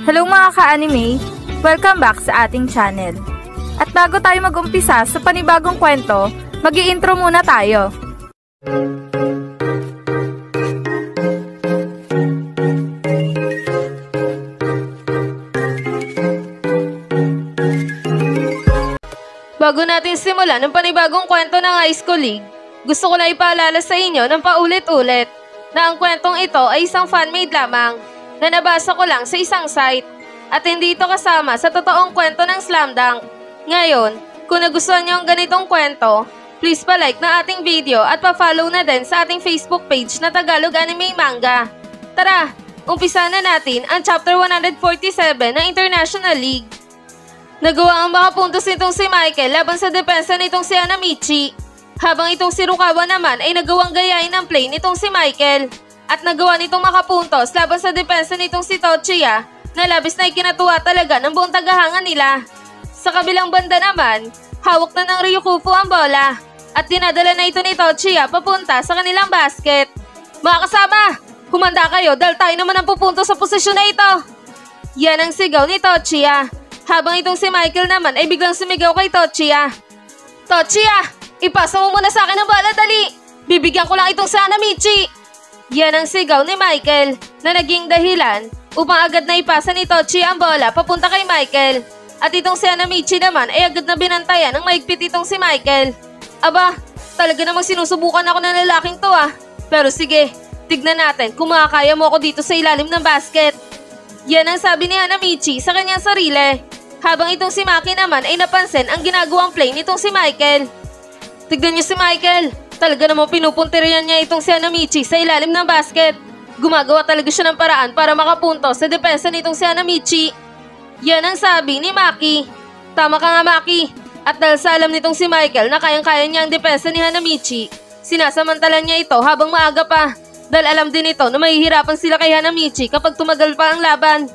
Hello mga ka-anime! Welcome back sa ating channel. At bago tayo mag-umpisa sa panibagong kwento, mag-i-intro muna tayo. Bago natin simulan ng panibagong kwento ng High School League, gusto ko na ipaalala sa inyo ng paulit-ulit na ang kwentong ito ay isang fan-made lamang na nabasa ko lang sa isang site at hindi ito kasama sa totoong kwento ng Slam Dunk. Ngayon, kung nagustuhan niyo ang ganitong kwento, please pa-like na ating video at pa-follow na din sa ating Facebook page na Tagalog Anime Manga. Tara, umpisa na natin ang Chapter 147 ng International League. Nagawa ang makapuntos nitong si Michael laban sa depensa nitong si Hanamichi, habang itong si Rukawa naman ay nagawang gayahin ang play nitong si Michael. At nagawa nitong makapuntos laban sa depensa nitong si Tochiya na labis na ikinatuwa talaga ng buong tagahangan nila. Sa kabilang banda naman, hawak na ng Ryukufu ang bola at dinadala na ito ni Tochiya papunta sa kanilang basket. Mga kasama, humanda kayo dahil tayo naman ang pupunto sa posisyon na ito. Yan ang sigaw ni Tochiya, habang itong si Michael naman ay biglang sumigaw kay Tochiya. Tochiya, ipasa mo muna sa akin ang bola, dali! Bibigyan ko lang itong si Hanamichi! Yan ang sigaw ni Michael na naging dahilan upang agad na ipasa ni Tochiya ang bola papunta kay Michael. At itong si Hanamichi naman ay agad na binantayan ng maigpit itong si Michael. Aba, talaga namang sinusubukan ako ng lalaking to ah. Pero sige, tignan natin kung makakaya mo ako dito sa ilalim ng basket. Yan ang sabi ni Hanamichi sa kanyang sarili. Habang itong si Maki naman ay napansin ang ginagawang play nitong si Michael. Tignan niyo si Michael. Talaga namang pinupunterian niya itong si Hanamichi sa ilalim ng basket. Gumagawa talaga siya ng paraan para makapunto sa depensa nitong si Hanamichi. Yan ang sabi ni Maki. Tama ka nga Maki. At dahil sa alam nitong si Michael na kayang-kaya niya ang depensa ni Hanamichi, sinasamantalan niya ito habang maaga pa. Dahil alam din ito na mahihirapan sila kay Hanamichi kapag tumagal pa ang laban.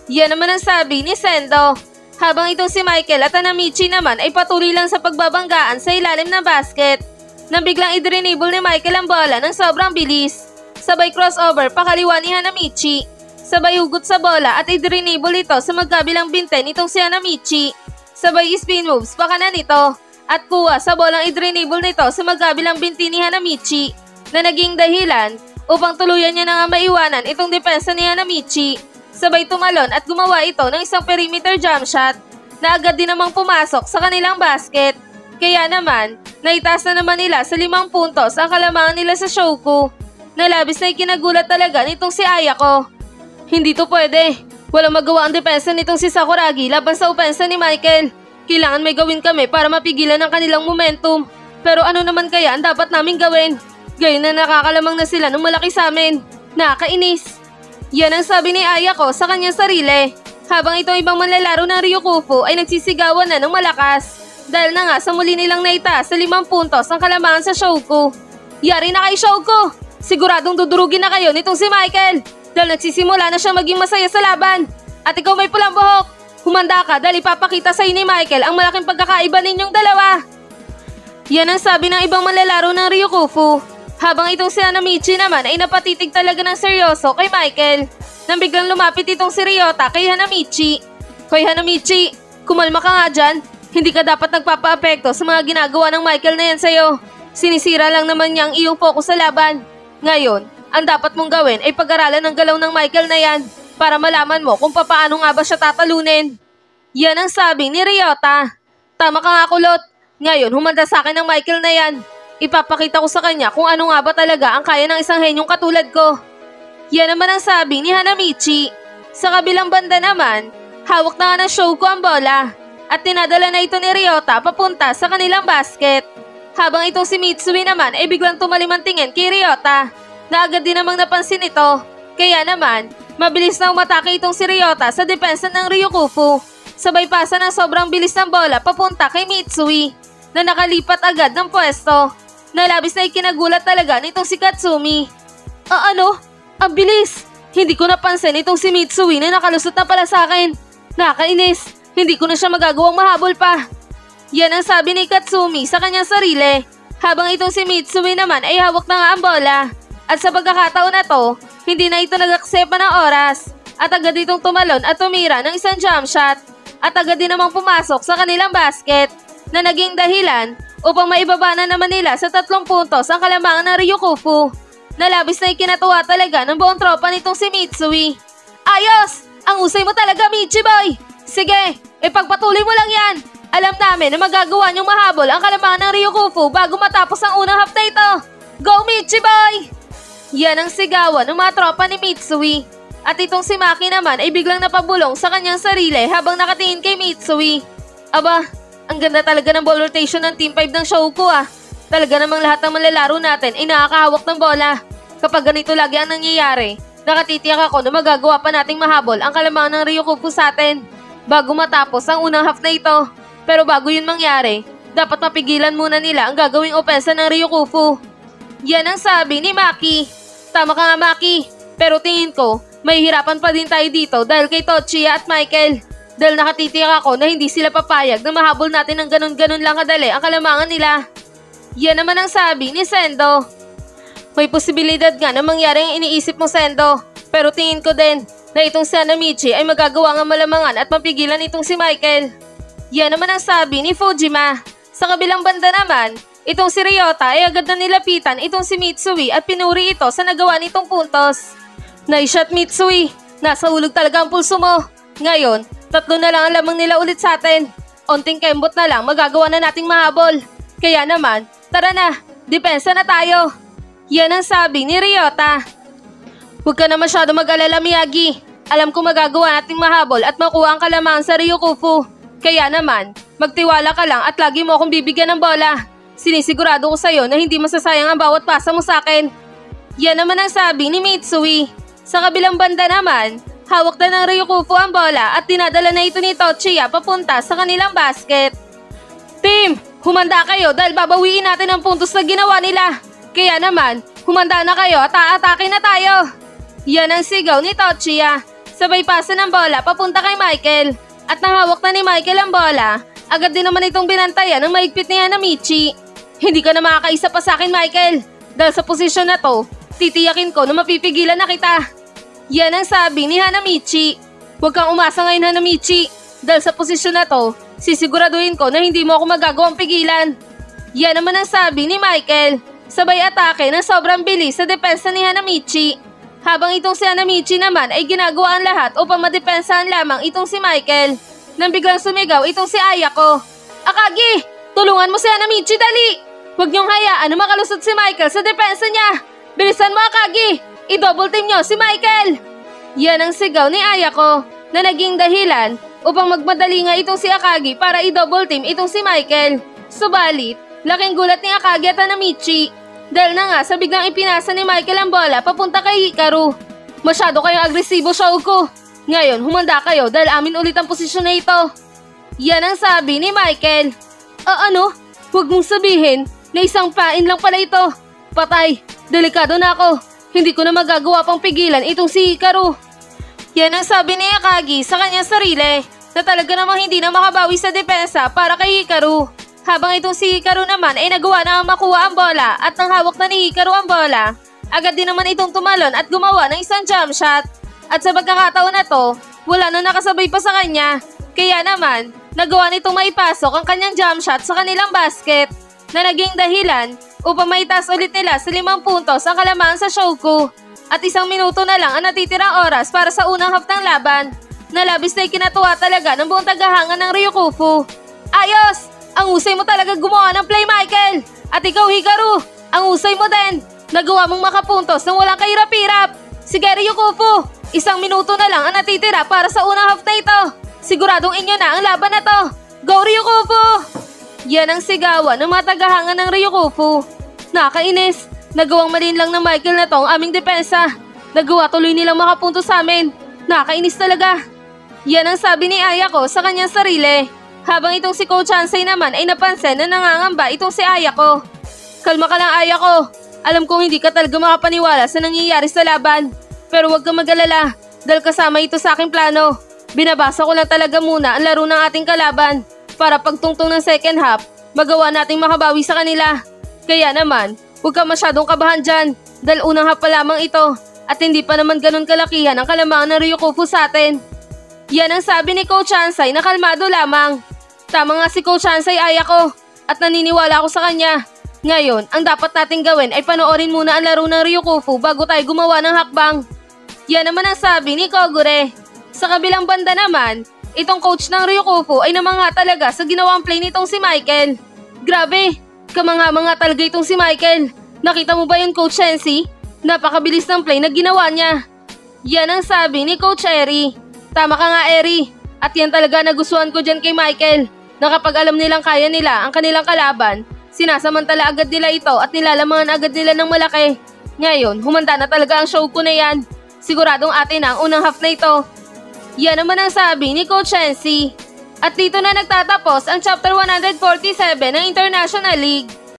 Yan naman ang sabi ni Sendo. Habang itong si Michael at Hanamichi naman ay patuloy lang sa pagbabanggaan sa ilalim ng basket. Nang biglang idrinibble ni Michael ang bola ng sobrang bilis. Sabay crossover pakaliwa ni Hanamichi. Sabay hugot sa bola at idrinibble ito sa magkabilang binte nitong si Hanamichi. Sabay spin moves pakanan nito at kuha sa bolang idrinibble nito sa magkabilang binti ni Hanamichi na naging dahilan upang tuluyan niya na nga maiwanan itong depensa ni Hanamichi. Sabay tumalon at gumawa ito ng isang perimeter jump shot na agad din namang pumasok sa kanilang basket. Kaya naman, naitaas na naman nila sa 5 puntos ang kalamangan nila sa Shouku. Nalabis na ikinagulat talaga nitong si Ayako. Hindi to pwede. Walang magawa ang depensa nitong si Sakuragi laban sa opensa ni Michael. Kailangan may gawin kami para mapigilan ang kanilang momentum. Pero ano naman kaya ang dapat naming gawin? Gayon na nakakalamang na sila ng malaki sa amin. Nakakainis. Yan ang sabi ni Ayako sa kanyang sarili. Habang itong ibang manlalaro ng Ryukufu ay nagsisigawan na ng malakas. Dahil na nga sa muli nilang naitaas sa 5 puntos ang kalamangan sa Shouku. Yari na kay Shouku! Siguradong dudurugin na kayo nitong si Michael dahil nagsisimula na siyang maging masaya sa laban. At ikaw may pulang buhok, humanda ka dahil ipapakita sa ni Michael ang malaking pagkakaiba ninyong dalawa. Yan ang sabi ng ibang manlalaro ng Ryukufu. Habang itong si Hanamichi naman ay napatitig talaga ng seryoso kay Michael. Nang biglang lumapit itong si Ryota kay Hanamichi. Hoy Hanamichi, kumalma ka nga dyan. Hindi ka dapat nagpapa-apekto sa mga ginagawa ng Michael na yan sa'yo. Sinisira lang naman niya ang iyong focus sa laban. Ngayon, ang dapat mong gawin ay pag-aralan ng galaw ng Michael na yan para malaman mo kung paano nga ba siya tatalunin. Yan ang sabi ni Ryota. Tama ka nga kulot. Ngayon, humanda sa akin ng Michael na yan. Ipapakita ko sa kanya kung ano nga ba talaga ang kaya ng isang henyong katulad ko. Yan naman ang sabi ni Hanamichi. Sa kabilang banda naman, hawak na nga ng Shouku ang bola. At tinadala na ito ni Ryota papunta sa kanilang basket. Habang itong si Mitsui naman ay biglang tumalim tingin kay Ryota na agad din namang napansin ito. Kaya naman, mabilis na umatake itong si Ryota sa depensa ng Ryukufu. Sabay pasa ng sobrang bilis ng bola papunta kay Mitsui na nakalipat agad ng pwesto. Nalabis na ikinagulat talaga nitong si Katsumi. Ano? Ang bilis! Hindi ko napansin itong si Mitsui na nakalusot na pala sa akin. Nakainis! Hindi ko na siya magagawang mahabol pa. Yan ang sabi ni Katsumi sa kanyang sarili. Habang itong si Mitsui naman ay hawak na nga ang bola. At sa pagkakataon na to, hindi na ito nag-aksepa ng oras. at agad itong tumalon at tumira ng isang jump shot at agad din namang pumasok sa kanilang basket na naging dahilan upang maibaba na naman nila sa 3 puntos ang kalamangan ng Ryukufu. Nalabis na ikinatuwa talaga ng buong tropa nitong si Mitsui. Ayos! Ang usay mo talaga, Michi Boy! Sige, ipagpatuloy mo lang yan! Alam namin na magagawa niyong mahabol ang kalamangan ng Ryukufu bago matapos ang unang half na ito! Go, Michi Boy! Yan ang sigawan ng mga tropa ni Mitsui. At itong si Maki naman ay biglang napabulong sa kanyang sarili habang nakatingin kay Mitsui. Aba, ang ganda talaga ng ball rotation ng Team 5 ng Shouko ah. Talaga namang lahat ng manlalaro natin ay nakakahawak ng bola. Kapag ganito lagi ang nangyayari, nakatitiyak ako na magagawa pa nating mahabol ang kalamangan ng Ryukufu sa atin bago matapos ang unang half na ito. Pero bago yun mangyari, dapat mapigilan muna nila ang gagawing opensa ng Ryukufu. Yan ang sabi ni Maki. Tama ka nga, Maki. Pero tingin ko, mahihirapan pa din tayo dito dahil kay Tochiya at Michael. Dahil nakatitiyak ako na hindi sila papayag na mahabol natin ng ganun-ganun lang kadali ang kalamangan nila. Yan naman ang sabi ni Sendo. May posibilidad nga na mangyari ang iniisip mo, Sendo. Pero tingin ko din na itong si Hanamichi ay magagawa ng malamangan at mapigilan itong si Michael. Yan naman ang sabi ni Fujima. Sa kabilang banda naman, itong si Ryota ay agad na nilapitan itong si Mitsui at pinuri ito sa nagawa nitong puntos. Nice shot, Mitsui. Nasa ulog talaga ang pulso mo. Ngayon, 3 na lang ang lamang nila ulit sa atin. Onting kembot na lang magagawa na nating mahabol. Kaya naman, tara na, depensa na tayo. Yan ang sabi ni Ryota. Huwag ka na masyado mag-alala, Miyagi. Alam ko magagawa nating mahabol at makuha ang kalamangan sa Ryukufu. Kaya naman, magtiwala ka lang at lagi mo akong bibigyan ng bola. Sinisigurado ko sa'yo na hindi masasayang ang bawat pasa mo sa akin. Yan naman ang sabi ni Mitsui. Sa kabilang banda naman, hawak na ng Ryukufu ang bola at dinadala na ito ni Tochiya papunta sa kanilang basket. Team, humanda kayo dahil babawiin natin ang puntos na ginawa nila. Kaya naman, humanda na kayo at aatake na tayo. Yan ang sigaw ni Tochiya. Sabay pasa ng bola papunta kay Michael. At nang hawak na ni Michael ang bola, agad din naman itong binantayan ng maigpit ni Hanamichi. Hindi ka na makakaisa pa sa akin, Michael. Dahil sa posisyon na to, titiyakin ko na mapipigilan na kita. Yan ang sabi ni Hanamichi. Huwag kang umasa ngayon, Hanamichi. Dahil sa posisyon na to, sisiguraduhin ko na hindi mo ako magagawang pigilan. Yan naman ang sabi ni Michael. Sabay atake na sobrang bilis sa depensa ni Hanamichi. Habang itong si Hanamichi naman ay ginagawa ang lahat upang madepensahan lamang itong si Michael. Nang biglang sumigaw itong si Ayako. Akagi! Tulungan mo si Hanamichi, dali! Huwag niyong hayaan na makalusot si Michael sa depensa niya! Bilisan mo, Akagi! I-double team niyo si Michael! Yan ang sigaw ni Ayako na naging dahilan upang magmadali nga itong si Akagi para i-double team itong si Michael. Subalit, laking gulat ni Akagi at Hanamichi dahil na nga sa biglang ipinasa ni Michael ang bola papunta kay Hikaru. Masyado kayong agresibo, Shouko. Ngayon, humanda kayo dahil amin ulit ang posisyon na ito. Yan ang sabi ni Michael. Ano? Huwag mong sabihin na isang pain lang pala ito. Patay, delikado na ako. Hindi ko na magagawa pang pigilan itong si Hikaru. Yan ang sabi ni Akagi sa kanyang sarili na talaga namang hindi na makabawi sa depensa para kay Hikaru. Habang itong si Hikaru naman ay nagawa na makuha ang bola at nang hawak na ni Hikaru ang bola, agad din naman itong tumalon at gumawa ng isang jump shot. At sa pagkakataon na to, wala na nakasabay pa sa kanya. Kaya naman, nagawa nitong maipasok ang kanyang jump shot sa kanilang basket na naging dahilan upang maitaas ulit nila sa 5 puntos ang kalamangan sa Shouko. At 1 minuto na lang ang natitirang oras para sa unang half ng laban. Nalabis na ikinatuwa talaga ng buong tagahangan ng Ryukufu. Ayos! Ang usay mo talaga gumawa ng play, Michael! At ikaw, Hikaru, ang usay mo din! Nagawa mong makapuntos nang walang kahirap-hirap! Sige, Ryukufu, 1 minuto na lang ang natitira para sa unang half na ito! Siguradong inyo na ang laban na to! Go, Ryukufu! Yan ang sigawan ng mga tagahangan ng Ryukufu. Nakainis! Nagawang malin lang ng Michael na to ang aming depensa. Nagawa tuloy nilang makapuntos sa amin. Nakainis talaga. Yan ang sabi ni Ayako sa kanyang sarili. Habang itong si Coach Hansei naman ay napansin na nangangamba itong si Ayako. Kalma ka lang, Ayako. Alam kong hindi ka talaga makapaniwala sa nangyayari sa laban. Pero huwag kang mag-alala dahil kasama ito sa aking plano. Binabasa ko lang talaga muna ang laro ng ating kalaban para pagtungtong ng second half, magawa nating makabawi sa kanila. Kaya naman, huwag kang masyadong kabahan dyan dahil unang half pa lamang ito. At hindi pa naman ganun kalakihan ang kalamangan ng Ryukufu sa atin. Yan ang sabi ni Coach Hansay na kalmado lamang. Tama nga si Coach Hansay ay ako at naniniwala ako sa kanya. Ngayon, ang dapat nating gawin ay panoorin muna ang laro ng Ryukufu bago tayo gumawa ng hakbang. Yan naman ang sabi ni Kogure. Sa kabilang banda naman, itong coach ng Ryukufu ay namanga talaga sa ginawang play nitong si Michael. Grabe, kamanga-manga talaga itong si Michael. Nakita mo ba yun, Coach Sensei? Napakabilis ng play na ginawa niya. Yan ang sabi ni Coach Eri. Tama ka nga, Eri. At yan talaga nagustuhan ko dyan kay Michael. Na kapag alam nilang kaya nila ang kanilang kalaban, sinasamantala agad nila ito at nilalamangan agad nila ng malaki. Ngayon, humanda na talaga ang show ko na yan. Siguradong atin na ang unang half na ito. Yan naman ang sabi ni Coach Sensei. At dito na nagtatapos ang Chapter 147 ng International League.